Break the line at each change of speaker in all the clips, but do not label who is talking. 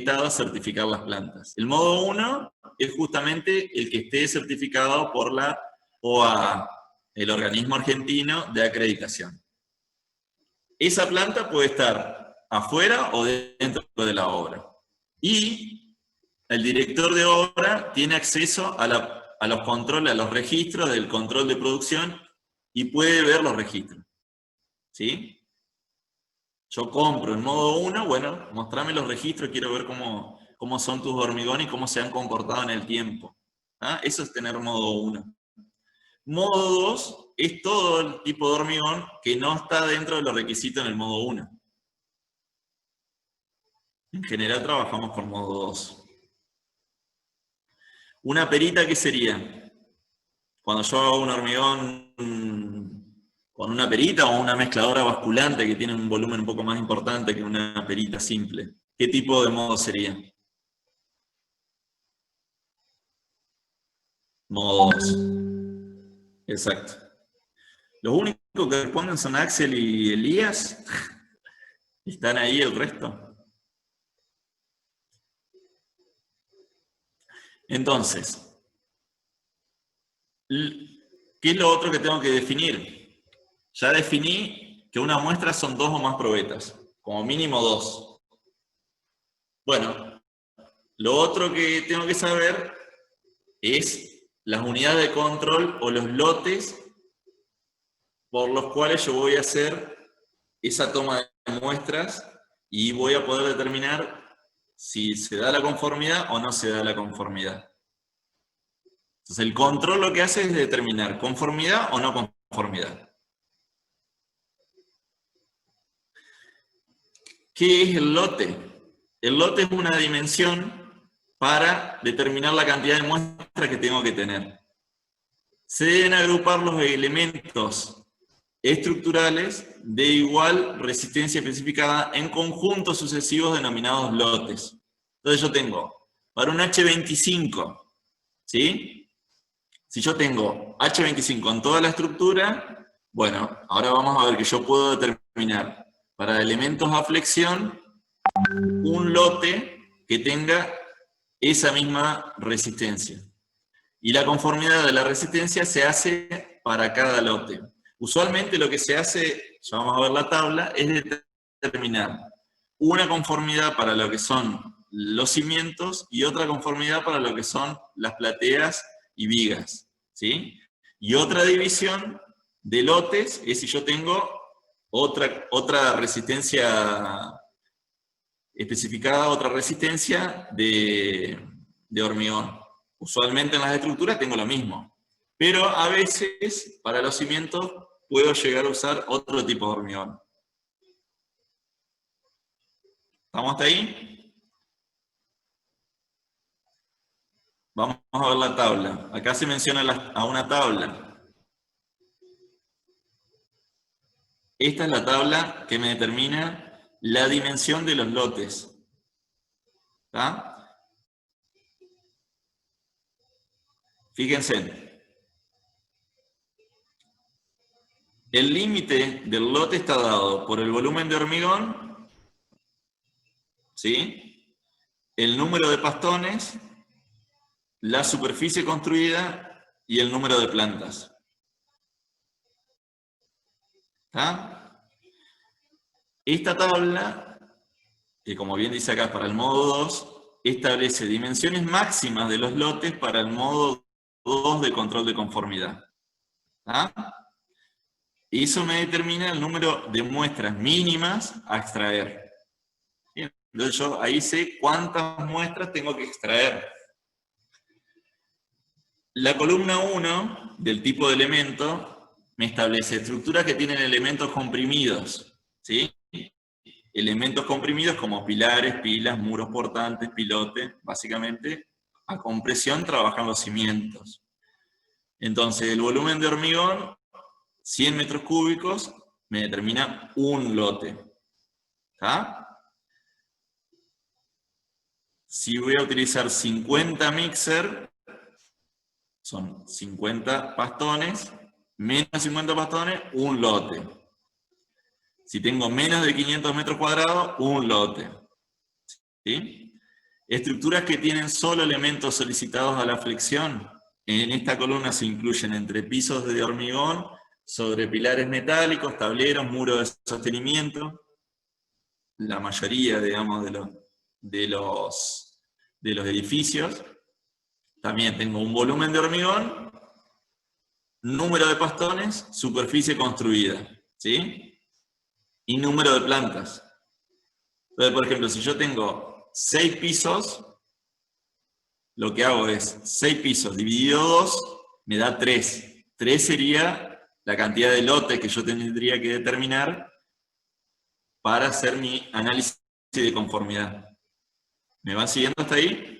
habilitado a certificar las plantas. El modo 1 es justamente el que esté certificado por la OAA, el organismo argentino de acreditación. Esa planta puede estar afuera o dentro de la obra. Y el director de obra tiene acceso a los controles, a los registros del control de producción y puede ver los registros. ¿Sí? Yo compro en modo 1, bueno, mostrame los registros, quiero ver cómo son tus hormigones y cómo se han comportado en el tiempo. ¿Ah? Eso es tener modo 1. Modo 2 es todo el tipo de hormigón que no está dentro de los requisitos en el modo 1. En general trabajamos con modo 2. ¿Una perita qué sería? Cuando yo hago un hormigón con una perita o una mezcladora basculante que tiene un volumen un poco más importante que una perita simple, ¿qué tipo de modo sería? Modo 2. Exacto. Los únicos que responden son Axel y Elías. ¿Están ahí el resto? Entonces, ¿qué es lo otro que tengo que definir? Ya definí que una muestra son 2 o más probetas, como mínimo 2. Bueno, lo otro que tengo que saber es las unidades de control o los lotes por los cuales yo voy a hacer esa toma de muestras y voy a poder determinar si se da la conformidad o no se da la conformidad. Entonces el control lo que hace es determinar conformidad o no conformidad. ¿Qué es el lote? El lote es una dimensión para determinar la cantidad de muestras que tengo que tener. Se deben agrupar los elementos estructurales de igual resistencia especificada en conjuntos sucesivos denominados lotes. Entonces yo tengo, para un H25, ¿sí? Si yo tengo H25 en toda la estructura, bueno, ahora vamos a ver que yo puedo determinar para elementos a flexión un lote que tenga esa misma resistencia. Y la conformidad de la resistencia se hace para cada lote. Usualmente lo que se hace, ya vamos a ver la tabla, es determinar una conformidad para lo que son los cimientos y otra conformidad para lo que son las plateas y vigas, ¿sí? Y otra división de lotes es si yo tengo otra resistencia especificada, otra resistencia de hormigón. Usualmente en las estructuras tengo lo mismo, pero a veces para los cimientos puedo llegar a usar otro tipo de hormigón. ¿Estamos hasta ahí? Vamos a ver la tabla. Acá se menciona a una tabla. Esta es la tabla que me determina la dimensión de los lotes. ¿Está? Fíjense. El límite del lote está dado por el volumen de hormigón, ¿sí? El número de pastones, la superficie construida y el número de plantas. ¿Está? Esta tabla, que como bien dice acá para el modo 2, establece dimensiones máximas de los lotes para el modo 2 de control de conformidad. ¿Está? Y eso me determina el número de muestras mínimas a extraer. Bien. Entonces yo ahí sé cuántas muestras tengo que extraer. La columna 1 del tipo de elemento me establece estructuras que tienen elementos comprimidos, ¿sí? Elementos comprimidos como pilares, pilas, muros portantes, pilotes, básicamente a compresión trabajan los cimientos. Entonces el volumen de hormigón, 100 metros cúbicos, me determina un lote. ¿Está? Si voy a utilizar 50 mixer, son 50 pastones, menos de 50 pastones, un lote. Si tengo menos de 500 metros cuadrados, un lote. ¿Sí? Estructuras que tienen solo elementos solicitados a la flexión. En esta columna se incluyen entrepisos de hormigón sobre pilares metálicos, tableros, muros de sostenimiento. La mayoría, digamos, de los edificios. También tengo un volumen de hormigón, número de pastones, superficie construida, ¿sí? Y número de plantas. Entonces, por ejemplo, si yo tengo 6 pisos, lo que hago es 6 pisos dividido 2, me da 3. 3 sería la cantidad de lotes que yo tendría que determinar para hacer mi análisis de conformidad. ¿Me van siguiendo hasta ahí?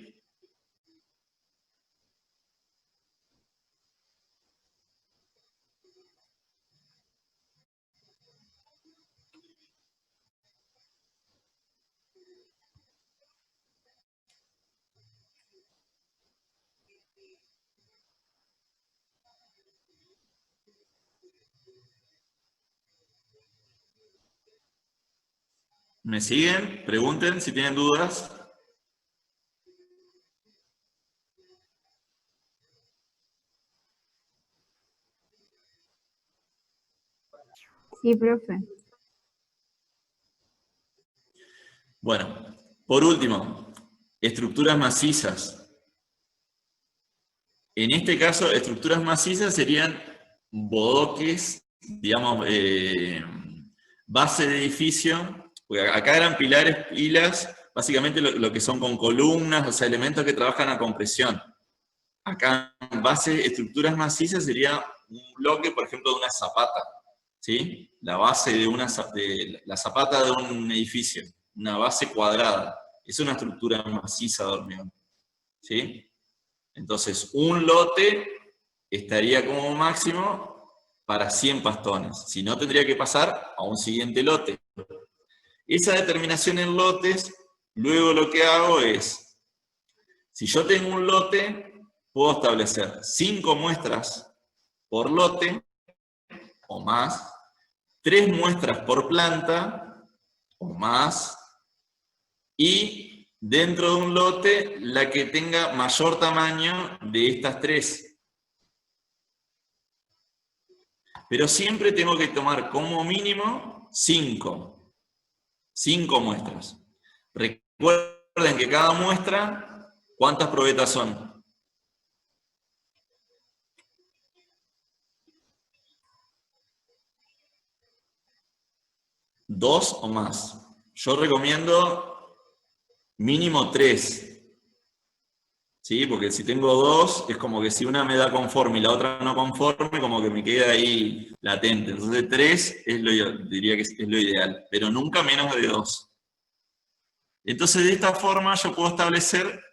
¿Me siguen? Pregunten si tienen dudas.
Sí, profe.
Bueno, por último, estructuras macizas. En este caso, estructuras macizas serían bodoques, digamos, base de edificio, porque acá eran pilares, pilas, básicamente lo que son con columnas, o sea, elementos que trabajan a compresión. Acá, base, estructuras macizas sería un bloque, por ejemplo, de una zapata, ¿sí? La base de la zapata de un edificio, una base cuadrada, es una estructura maciza de hormigón, ¿sí? Entonces, un lote estaría como máximo para 100 pastones. Si no, tendría que pasar a un siguiente lote. Esa determinación en lotes, luego lo que hago es, si yo tengo un lote, puedo establecer 5 muestras por lote, o más, 3 muestras por planta, o más, y dentro de un lote, la que tenga mayor tamaño de estas 3. Pero siempre tengo que tomar como mínimo 5 muestras. Recuerden que cada muestra, ¿cuántas probetas son? 2 o más. Yo recomiendo mínimo 3. ¿Sí? Porque si tengo 2, es como que si una me da conforme y la otra no conforme, como que me queda ahí latente. Entonces 3 diría que es lo ideal, pero nunca menos de 2. Entonces de esta forma yo puedo establecer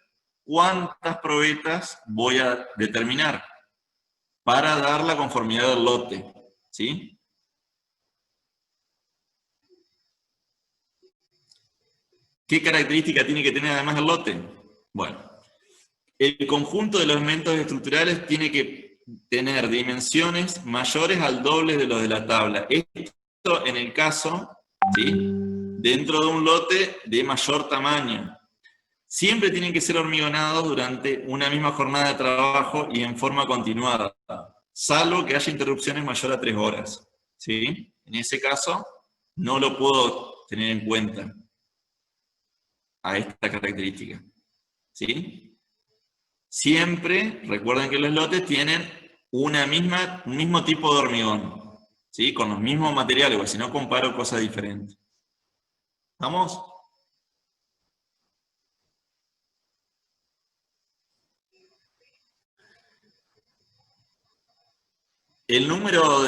cuántas probetas voy a determinar para dar la conformidad del lote, ¿sí? ¿Qué característica tiene que tener además el lote? Bueno, el conjunto de los elementos estructurales tiene que tener dimensiones mayores al doble de los de la tabla. Esto en el caso, ¿sí?, dentro de un lote de mayor tamaño. Siempre tienen que ser hormigonados durante una misma jornada de trabajo y en forma continuada, salvo que haya interrupciones mayores a 3 horas. ¿Sí? En ese caso, no lo puedo tener en cuenta a esta característica. ¿Sí? Siempre, recuerden que los lotes tienen un mismo tipo de hormigón, ¿sí? Con los mismos materiales, porque si no comparo cosas diferentes. ¿Estamos? El número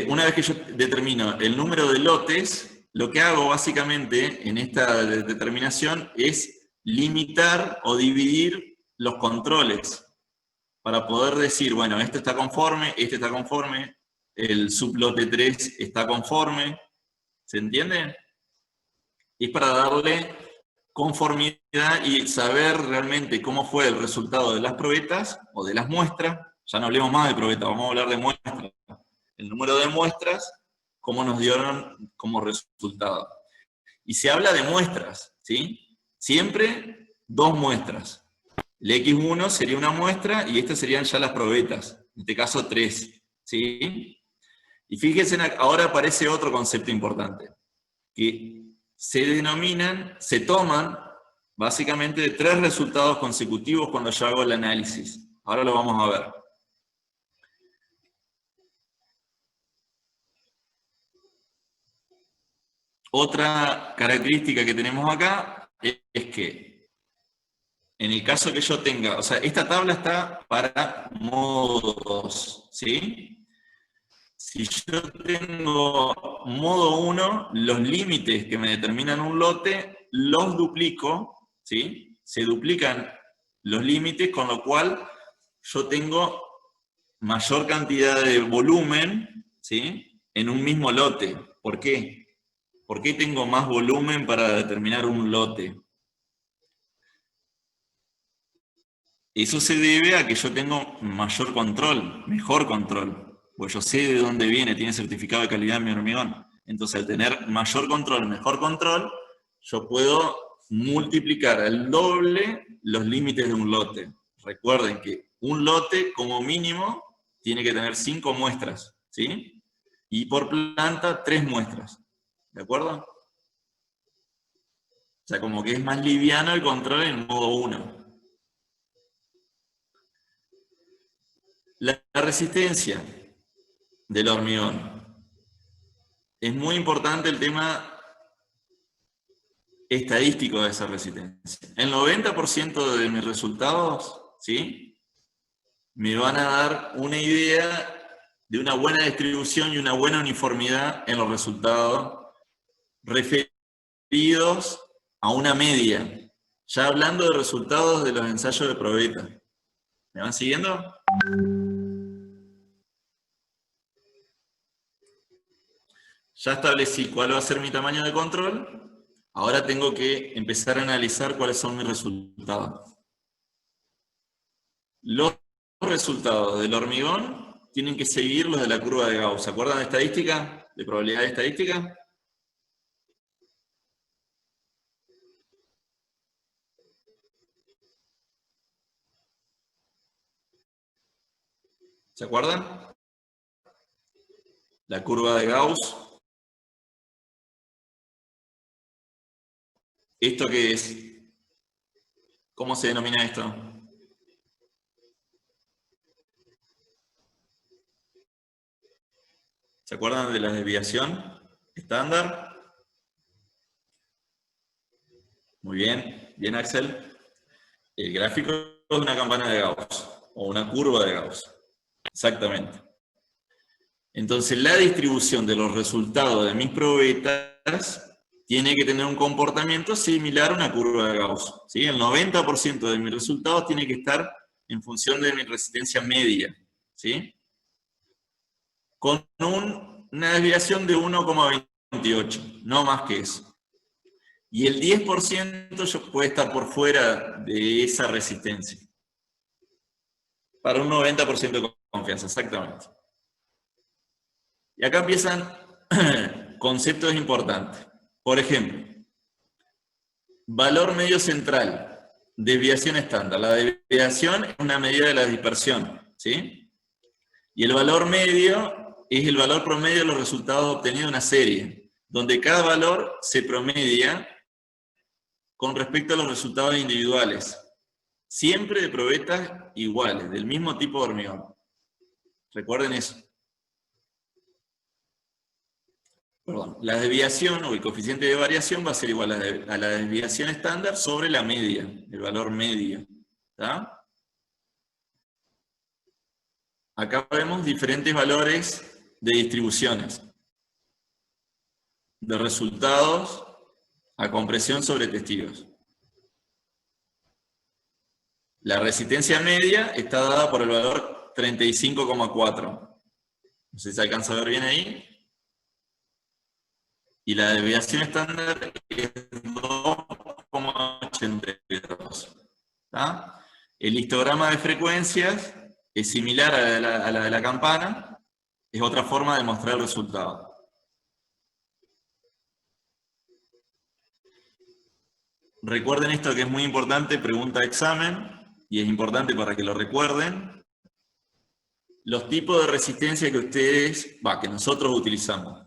una vez que yo determino el número de lotes, lo que hago básicamente en esta determinación es limitar o dividir los controles para poder decir, bueno, este está conforme, el sublote 3 está conforme, ¿se entiende? Es para darle conformidad y saber realmente cómo fue el resultado de las probetas o de las muestras. Ya no hablemos más de probetas, vamos a hablar de muestras. El número de muestras, cómo nos dieron como resultado. Y se habla de muestras, ¿sí? Siempre 2 muestras. El X1 sería una muestra y estas serían ya las probetas. En este caso 3. ¿Sí? Y fíjense, ahora aparece otro concepto importante. Que se toman básicamente de 3 resultados consecutivos cuando yo hago el análisis. Ahora lo vamos a ver. Otra característica que tenemos acá es que en el caso que yo tenga, o sea, esta tabla está para modo 2, ¿sí? Si yo tengo modo 1, los límites que me determinan un lote, los duplico, ¿sí? Se duplican los límites, con lo cual yo tengo mayor cantidad de volumen, ¿sí? En un mismo lote. ¿Por qué? ¿Por qué tengo más volumen para determinar un lote? Eso se debe a que yo tengo mayor control, mejor control. Pues yo sé de dónde viene, tiene certificado de calidad mi hormigón. Entonces, al tener mayor control, mejor control, yo puedo multiplicar al doble los límites de un lote. Recuerden que un lote, como mínimo, tiene que tener 5 muestras, ¿sí? Y por planta, 3 muestras. ¿De acuerdo? O sea, como que es más liviano el control en modo 1. La resistencia del hormigón. Es muy importante el tema estadístico de esa resistencia. El 90% de mis resultados, ¿sí?, me van a dar una idea de una buena distribución y una buena uniformidad en los resultados referidos a una media. Ya hablando de resultados de los ensayos de probeta. ¿Me van siguiendo? Ya establecí cuál va a ser mi tamaño de control. Ahora tengo que empezar a analizar cuáles son mis resultados. Los resultados del hormigón tienen que seguir los de la curva de Gauss. ¿Se acuerdan de estadística? ¿De probabilidad de estadística? ¿Se acuerdan? La curva de Gauss. ¿Esto qué es? ¿Cómo se denomina esto? ¿Se acuerdan de la desviación estándar? Muy bien, bien Axel. El gráfico de una campana de Gauss, o una curva de Gauss. Exactamente. Entonces la distribución de los resultados de mis probetas tiene que tener un comportamiento similar a una curva de Gauss, ¿sí? El 90% de mis resultados tiene que estar en función de mi resistencia media, ¿sí? Con una desviación de 1,28, no más que eso. Y el 10% puede estar por fuera de esa resistencia. Para un 90% de confianza, exactamente. Y acá empiezan conceptos importantes. Por ejemplo, valor medio central, desviación estándar. La desviación es una medida de la dispersión, ¿sí? Y el valor medio es el valor promedio de los resultados obtenidos en una serie, donde cada valor se promedia con respecto a los resultados individuales. Siempre de probetas iguales, del mismo tipo de hormigón. Recuerden eso. Perdón, la desviación o el coeficiente de variación va a ser igual a la desviación estándar sobre la media, el valor medio. ¿Está? Acá vemos diferentes valores de distribuciones, de resultados a compresión sobre testigos. La resistencia media está dada por el valor 35,4. No sé si se alcanza a ver bien ahí. Y la desviación estándar es 2,82. El histograma de frecuencias es similar a la de la campana, es otra forma de mostrar el resultado. recuerden esto que es muy importante, pregunta de examen, y es importante para que lo recuerden. Los tipos de resistencia que que nosotros utilizamos.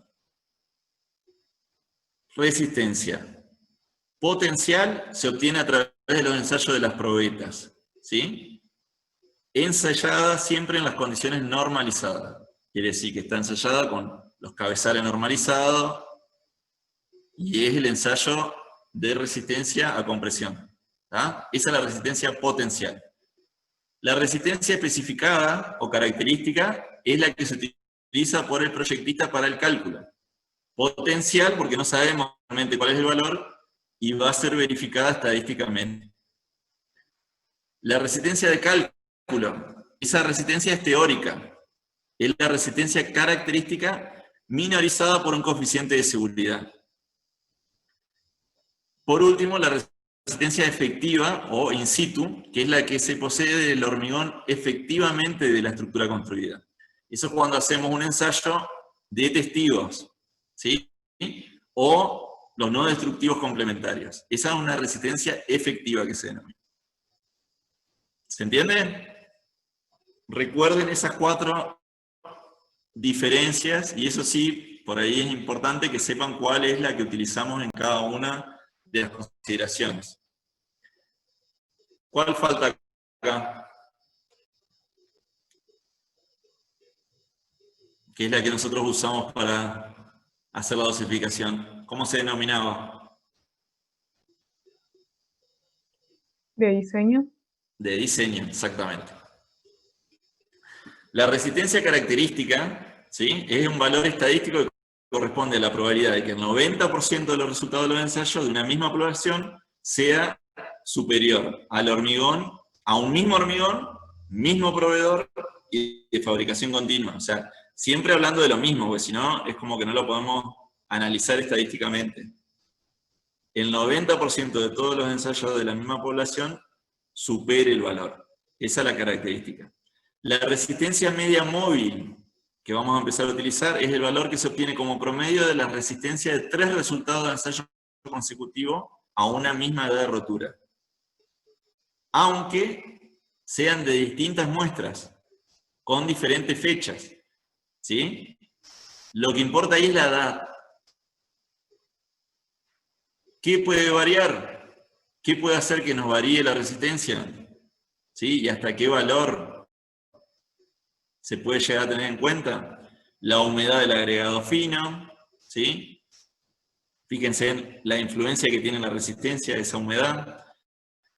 Resistencia potencial se obtiene a través de los ensayos de las probetas, ¿sí? Ensayada siempre en las condiciones normalizadas. Quiere decir que está ensayada con los cabezales normalizados y es el ensayo de resistencia a compresión. ¿Tá? Esa es la resistencia potencial. La resistencia especificada o característica es la que se utiliza por el proyectista para el cálculo. Potencial porque no sabemos realmente cuál es el valor y va a ser verificada estadísticamente. La resistencia de cálculo, esa resistencia es teórica. Es la resistencia característica minorizada por un coeficiente de seguridad. Por último, la resistencia efectiva o in situ, que es la que se posee del hormigón efectivamente de la estructura construida. Eso es cuando hacemos un ensayo de testigos, ¿sí? O los no destructivos complementarios. Esa es una resistencia efectiva que se denomina. ¿Se entiende? Recuerden esas 4 diferencias, y eso sí, por ahí es importante que sepan cuál es la que utilizamos en cada una de las consideraciones. ¿Cuál falta acá? Que es la que nosotros usamos para hacer la dosificación. ¿Cómo se denominaba?
¿De diseño?
De diseño, exactamente. La resistencia característica, ¿sí? Es un valor estadístico que corresponde a la probabilidad de que el 90% de los resultados de los ensayos de una misma población sea superior al hormigón, a un mismo hormigón, mismo proveedor y de fabricación continua. O sea, siempre hablando de lo mismo, porque si no, es como que no lo podemos analizar estadísticamente. El 90% de todos los ensayos de la misma población supere el valor. Esa es la característica. La resistencia media móvil que vamos a empezar a utilizar es el valor que se obtiene como promedio de la resistencia de 3 resultados de ensayo consecutivo a una misma edad de rotura. Aunque sean de distintas muestras, con diferentes fechas. ¿Sí? Lo que importa ahí es la edad. ¿Qué puede variar? ¿Qué puede hacer que nos varíe la resistencia? ¿Sí? ¿Y hasta qué valor se puede llegar a tener en cuenta? La humedad del agregado fino, ¿sí? Fíjense en la influencia que tiene la resistencia de esa humedad,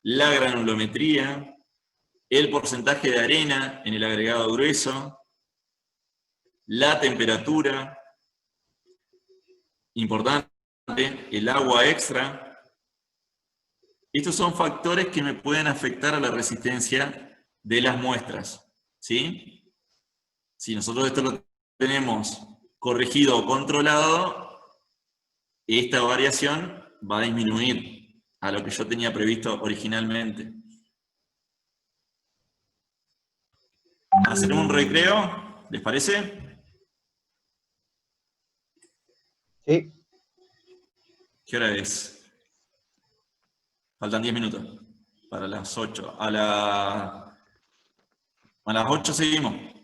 la granulometría, el porcentaje de arena en el agregado grueso, la temperatura, importante, el agua extra. Estos son factores que me pueden afectar a la resistencia de las muestras, ¿sí? Si nosotros esto lo tenemos corregido o controlado, esta variación va a disminuir a lo que yo tenía previsto originalmente. ¿Hacemos un recreo? ¿Les parece?
Sí.
¿Qué hora es? Faltan 10 minutos para las 8. A las 8 seguimos.